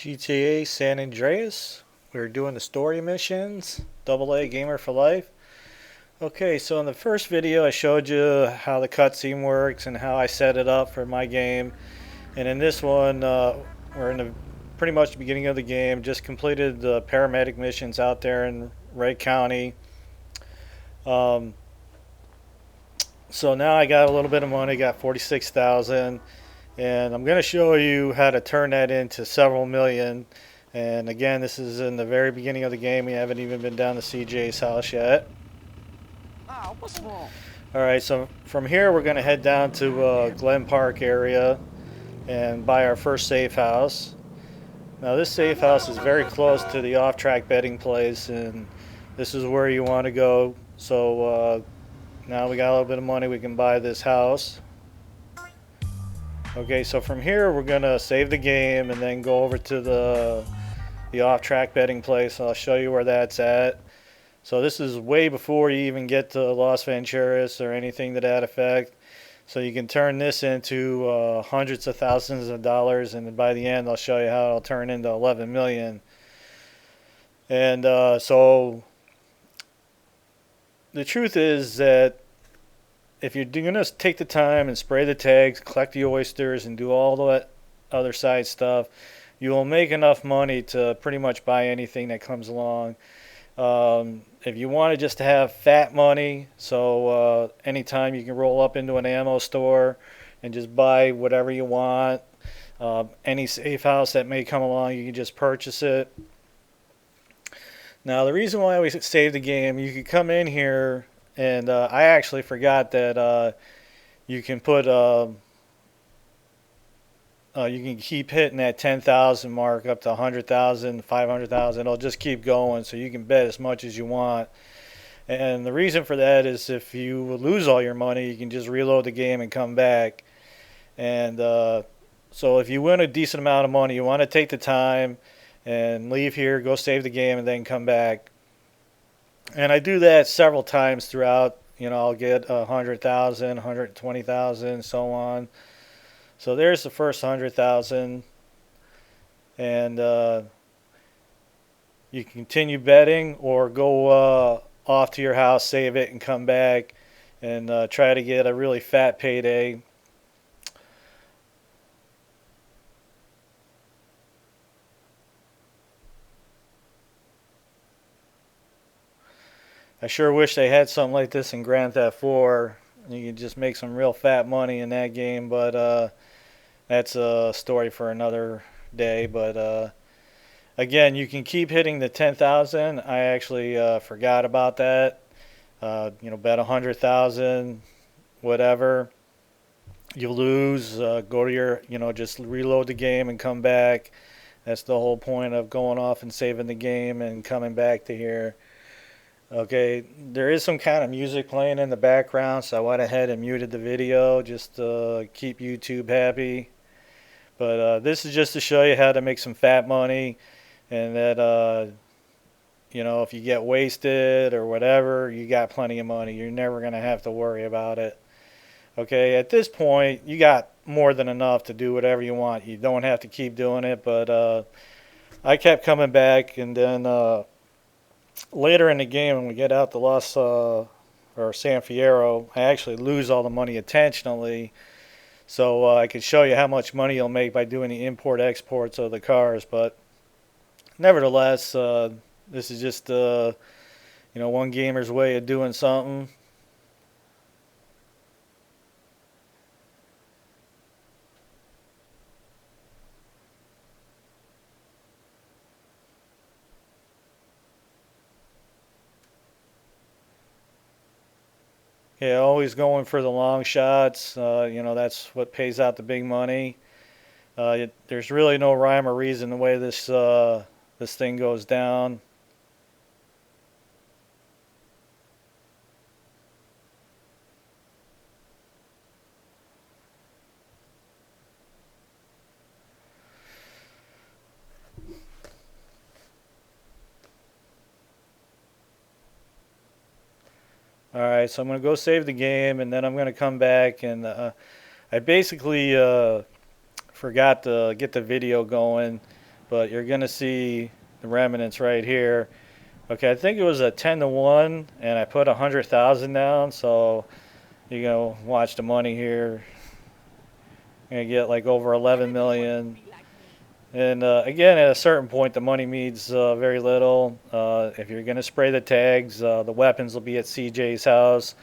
GTA San Andreas. We're doing the story missions. AA Gamer for Life. Okay, so in the first video I showed you how the cutscene works and how I set it up for my game. And in this one, we're in the pretty much the beginning of the game. Just completed the paramedic missions out there in Wright County. Um, so now I got a little bit of money, got 46,000, and I'm going to show you how to turn that into several million. And again, this is in the very beginning of the game. We haven't even been down to CJ's house yet. Alright, so from here we're going to head down to Glen Park area and buy our first safe house. Now this safe house is very close to the off-track betting place, and this is where you want to go. So now we got a little bit of money, we can buy this house. Okay, so from here we're going to save the game and then go over to the off-track betting place. I'll show you where that's at. So this is way before you even get to Las Venturas or anything to that effect. So you can turn this into hundreds of thousands of dollars, and by the end I'll show you how it'll turn into 11 million. And so the truth is that if you're going to take the time and spray the tags, collect the oysters, and do all that other side stuff, you will make enough money to pretty much buy anything that comes along. If you want to just have fat money, so anytime you can roll up into an ammo store and just buy whatever you want, any safe house that may come along, you can just purchase it. Now the reason why we save the game, you could come in here, and I actually forgot that you can put you can keep hitting that 10,000 mark up to 100,000, 500,000. It'll just keep going, so you can bet as much as you want. And the reason for that is if you lose all your money, you can just reload the game and come back. And so if you win a decent amount of money, you want to take the time and leave here, go save the game, and then come back. And I do that several times throughout. You know, I'll get 100,000, 120,000, so on. So there's the first 100,000, and you can continue betting or go off to your house, save it, and come back and try to get a really fat payday. I sure wish they had something like this in Grand Theft 4. You could just make some real fat money in that game, but that's a story for another day. But again, you can keep hitting the 10,000. I actually forgot about that. You know, bet 100,000, whatever. You lose, go to your, you know, just reload the game and come back. That's the whole point of going off and saving the game and coming back to here. Okay, there is some kind of music playing in the background, so I went ahead and muted the video just to keep YouTube happy. But this is just to show you how to make some fat money, and that you know, if you get wasted or whatever, you got plenty of money. You're never going to have to worry about it. Okay, at this point, you got more than enough to do whatever you want. You don't have to keep doing it, but I kept coming back, and then later in the game, when we get out to or San Fierro, I actually lose all the money intentionally, so I could show you how much money you'll make by doing the import-exports of the cars. But nevertheless, this is just you know, one gamer's way of doing something. Yeah, always going for the long shots. You know, that's what pays out the big money. There's really no rhyme or reason the way this thing goes down. Alright, so I'm going to go save the game, and then I'm going to come back, and I basically forgot to get the video going. but you're gonna see the remnants right here. Okay, I think it was a 10-1, and I put 100,000 down. So you go watch the money here. You're gonna get like over 11 million. And again, at a certain point, the money means very little. If you're gonna spray the tags, the weapons will be at CJ's house,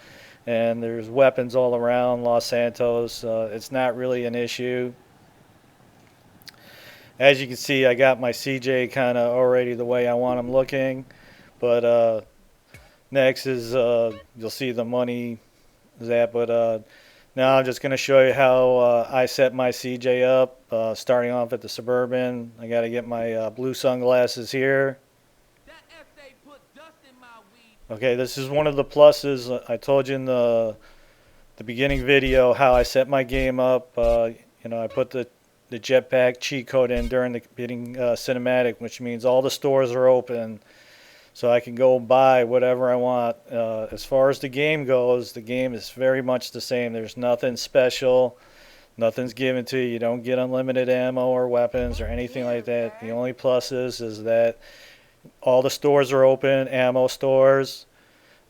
and there's weapons all around Los Santos. It's not really an issue. As you can see, I got my CJ kind of already the way I want them looking. But next is you'll see the money is at. But now I'm just going to show you how I set my CJ up. Starting off at the Suburban, I got to get my blue sunglasses here. Okay, this is one of the pluses. I told you in the beginning video how I set my game up. I put the jetpack cheat code in during the beginning cinematic, which means all the stores are open, so I can go buy whatever I want. As far as the game goes, the game is very much the same. There's nothing special. Nothing's given to you. You don't get unlimited ammo or weapons or anything like that. The only plus is that all the stores are open, ammo stores.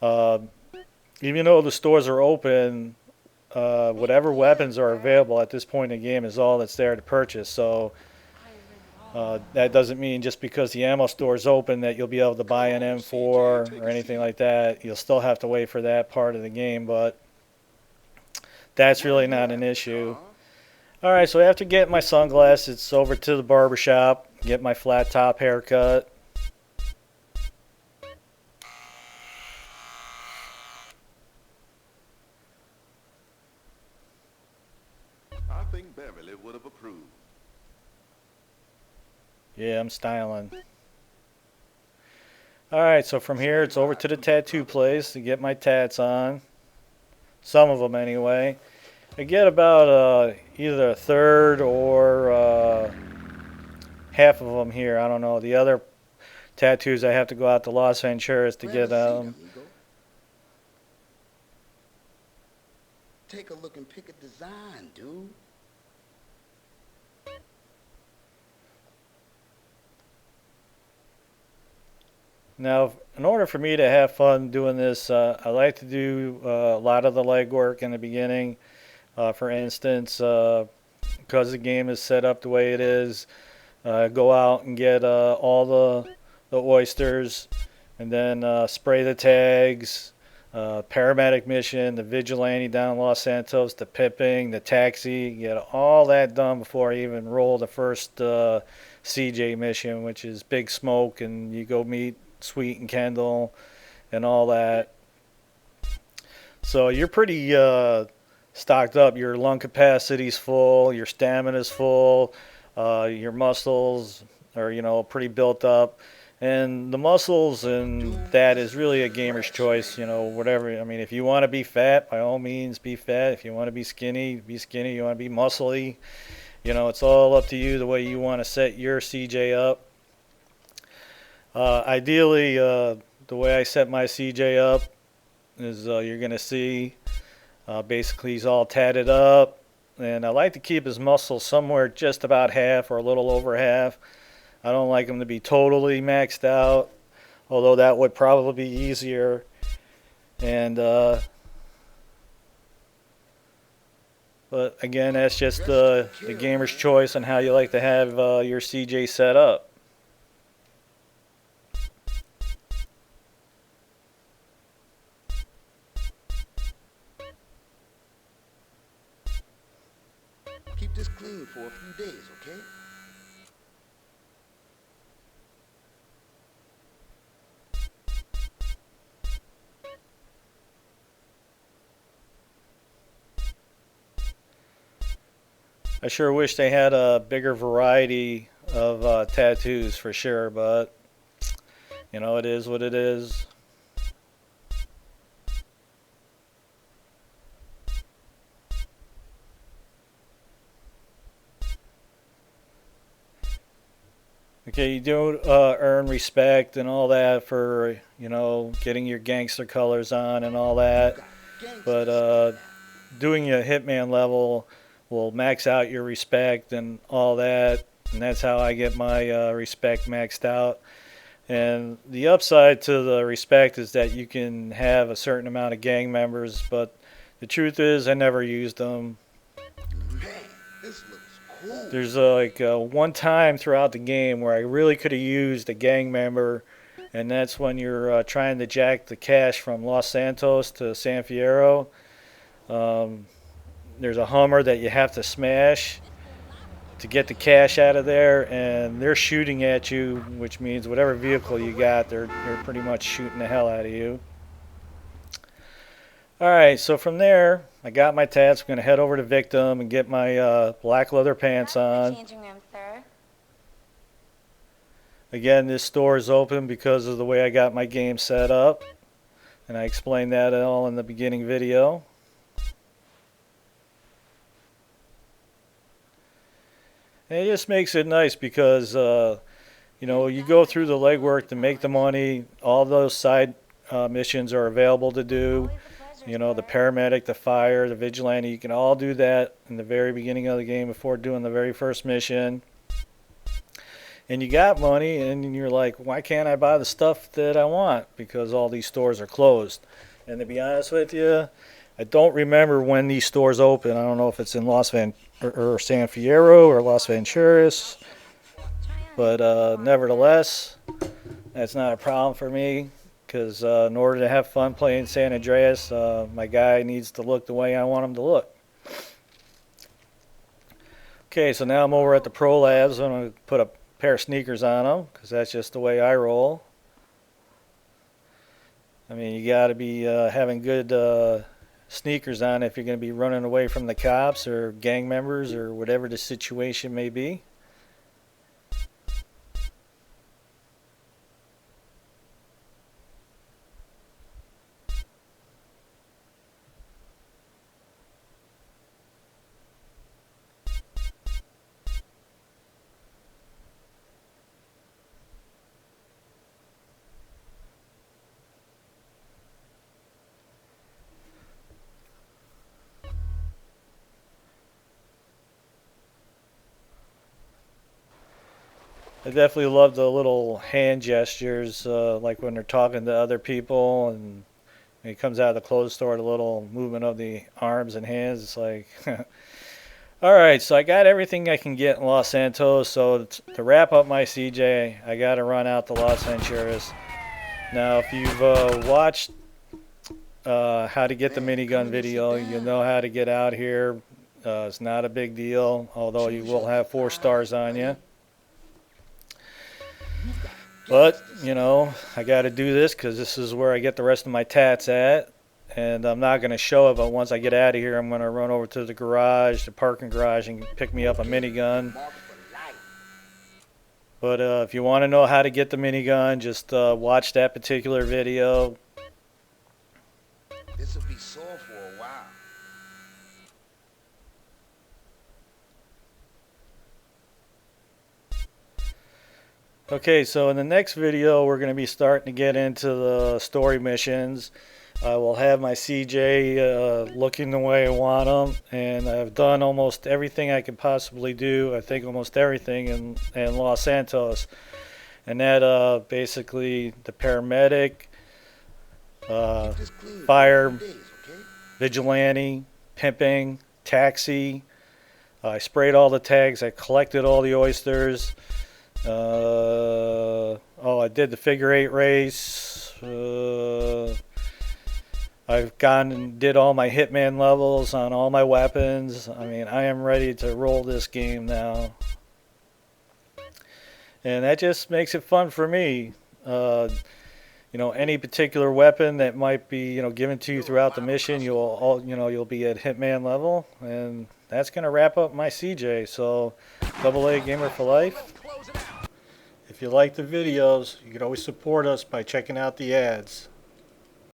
Uh, Even though the stores are open, whatever weapons are available at this point in the game is all that's there to purchase. So that doesn't mean just because the ammo store is open that you'll be able to buy an M4 or anything like that. You'll still have to wait for that part of the game, but that's really not an issue. Alright, so after getting my sunglasses, it's over to the barbershop, get my flat top haircut. I think Beverly would have approved. Yeah, I'm styling. Alright, so from here it's over to the tattoo place to get my tats on. Some of them anyway. I get about either a third or half of them here. I don't know. The other tattoos I have to go out to Los Venturas to get Take a look and pick a design, dude. Now, in order for me to have fun doing this, I like to do a lot of the legwork in the beginning. For instance, because the game is set up the way it is, go out and get all the oysters, and then spray the tags, paramedic mission, the vigilante down in Los Santos, the pipping, the taxi, get all that done before I even roll the first CJ mission, which is Big Smoke, and you go meet Sweet and Kendall and all that. So you're pretty stocked up. Your lung capacity's full, your stamina's full, your muscles are pretty built up. And the muscles and that is really a gamer's choice, whatever. I mean, if you want to be fat, by all means be fat. If you want to be skinny, be skinny. You want to be muscly, it's all up to you the way you want to set your CJ up. Ideally, the way I set my CJ up is you're going to see basically he's all tatted up. And I like to keep his muscles somewhere just about half or a little over half. I don't like him to be totally maxed out, although that would probably be easier. And but again, that's just the gamer's choice on how you like to have your CJ set up. Keep this clean for a few days, okay? I sure wish they had a bigger variety of tattoos for sure, but it is what it is. Okay, you do earn respect and all that for, getting your gangster colors on and all that, but doing a hitman level will max out your respect and all that. and that's how I get my respect maxed out. And the upside to the respect is that you can have a certain amount of gang members, but the truth is I never used them. Man, this looks cool. There's one time throughout the game where I really could have used a gang member, and that's when you're trying to jack the cash from Los Santos to San Fierro. Um, there's a Hummer that you have to smash to get the cash out of there, and they're shooting at you, which means whatever vehicle you got, they're pretty much shooting the hell out of you. All right, so from there, I got my tats. I'm going to head over to Victim and get my black leather pants on. Changing room, sir. Again, this store is open because of the way I got my game set up, and I explained that all in the beginning video. And it just makes it nice because, you know, you go through the legwork to make the money. All those side missions are available to do. Always a pleasure, You know, the sir. paramedic, the fire, the vigilante, you can all do that in the very beginning of the game before doing the very first mission. And you got money, and you're like, why can't I buy the stuff that I want? Because all these stores are closed. And to be honest with you, I don't remember when these stores open. I don't know if it's in or San Fierro or Las Venturas. But nevertheless, that's not a problem for me. Because in order to have fun playing San Andreas, my guy needs to look the way I want him to look. Okay, so now I'm over at the Pro Labs. I'm going to put a pair of sneakers on them because that's just the way I roll. I mean, you got to be having good sneakers on if you're going to be running away from the cops or gang members or whatever the situation may be. I definitely love the little hand gestures, like when they're talking to other people, and when he comes out of the clothes store, the little movement of the arms and hands. It's like, all right, so I got everything I can get in Los Santos. So to wrap up my CJ, I got to run out to Los Venturas. Now, if you've watched how to get the minigun video, you know how to get out here. It's not a big deal, although you will have 4 stars on you. But, you know, I got to do this because this is where I get the rest of my tats at. And I'm not going to show it, but once I get out of here, I'm going to run over to the garage, the parking garage, and pick me up a minigun. But if you want to know how to get the minigun, just watch that particular video. This will be sore for a while. Okay, so in the next video, we're going to be starting to get into the story missions. I will have my CJ looking the way I want them, and I've done almost everything I could possibly do. I think almost everything in Los Santos. And that basically the paramedic, Keep this clean for fire, a few days, okay? vigilante, pimping, taxi. I sprayed all the tags. I collected all the oysters. I did the figure 8 race. I've gone and did all my hitman levels on all my weapons. I mean, I am ready to roll this game now. And that just makes it fun for me. You know, any particular weapon that might be, you know, given to you throughout the mission, you'll be at hitman level, and that's going to wrap up my CJ. So, AA Gamer for Life. If you like the videos, you can always support us by checking out the ads.